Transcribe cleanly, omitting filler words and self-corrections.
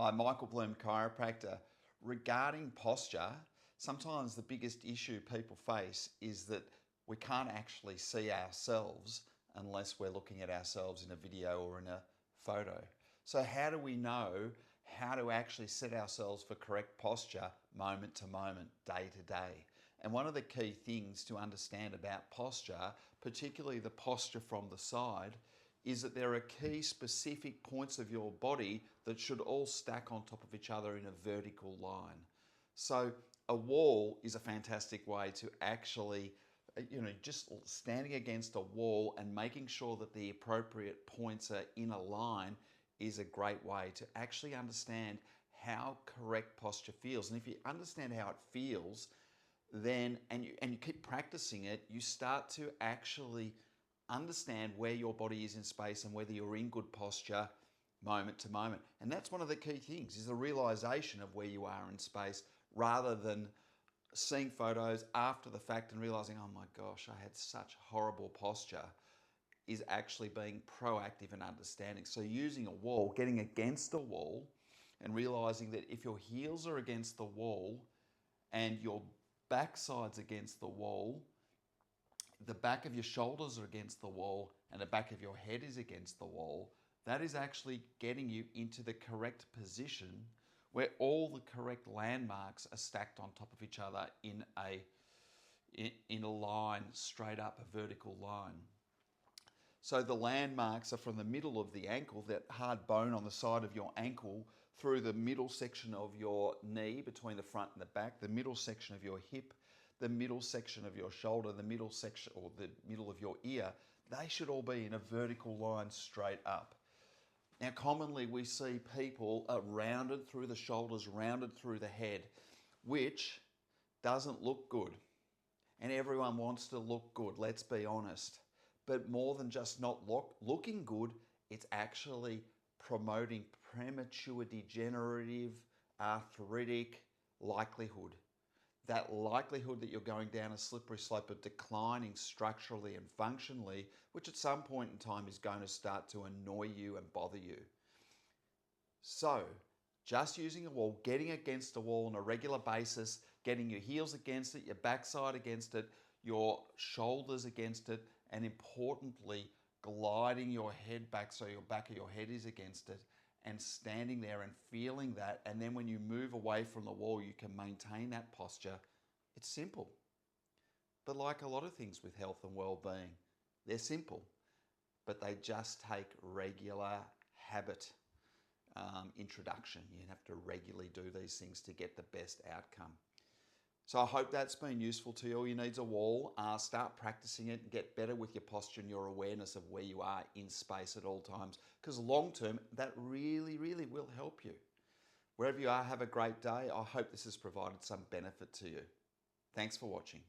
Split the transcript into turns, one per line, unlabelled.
Hi, Michael Bloom, chiropractor. Regarding posture, sometimes the biggest issue people face is that we can't actually see ourselves unless we're looking at ourselves in a video or in a photo. So how do we know how to actually set ourselves for correct posture moment to moment, day to day? And one of the key things to understand about posture, particularly the posture from the side, is that there are key specific points of your body that should all stack on top of each other in a vertical line. So a wall is a fantastic way to actually, just standing against a wall and making sure that the appropriate points are in a line is a great way to actually understand how correct posture feels. And if you understand how it feels, then and you keep practicing it, you start to actually understand where your body is in space and whether you're in good posture moment to moment. And that's one of the key things, is the realization of where you are in space, rather than seeing photos after the fact and realizing, oh my gosh, I had such horrible posture, is actually being proactive and understanding. So using a wall, getting against a wall and realizing that if your heels are against the wall and your backside's against the wall, the back of your shoulders are against the wall and the back of your head is against the wall, that is actually getting you into the correct position where all the correct landmarks are stacked on top of each other in a line, straight up, a vertical line. So the landmarks are from the middle of the ankle, that hard bone on the side of your ankle, through the middle section of your knee, between the front and the back, the middle section of your hip, the middle section of your shoulder, the middle section or the middle of your ear. They should all be in a vertical line straight up. Now, commonly we see people are rounded through the shoulders, rounded through the head, which doesn't look good. And everyone wants to look good, let's be honest. But more than just not looking good, it's actually promoting premature degenerative, arthritic likelihood. That likelihood that you're going down a slippery slope of declining structurally and functionally, which at some point in time is going to start to annoy you and bother you. So, just using a wall, getting against a wall on a regular basis, getting your heels against it, your backside against it, your shoulders against it, and importantly, gliding your head back so your back of your head is against it, and standing there and feeling that. And then when you move away from the wall, you can maintain that posture. It's simple. But like a lot of things with health and well-being, they're simple, but they just take regular habit introduction. You have to regularly do these things to get the best outcome. So I hope that's been useful to you. All you need is a wall. Start practicing it and get better with your posture and your awareness of where you are in space at all times. Because long term, that really, really will help you. Wherever you are, have a great day. I hope this has provided some benefit to you. Thanks for watching.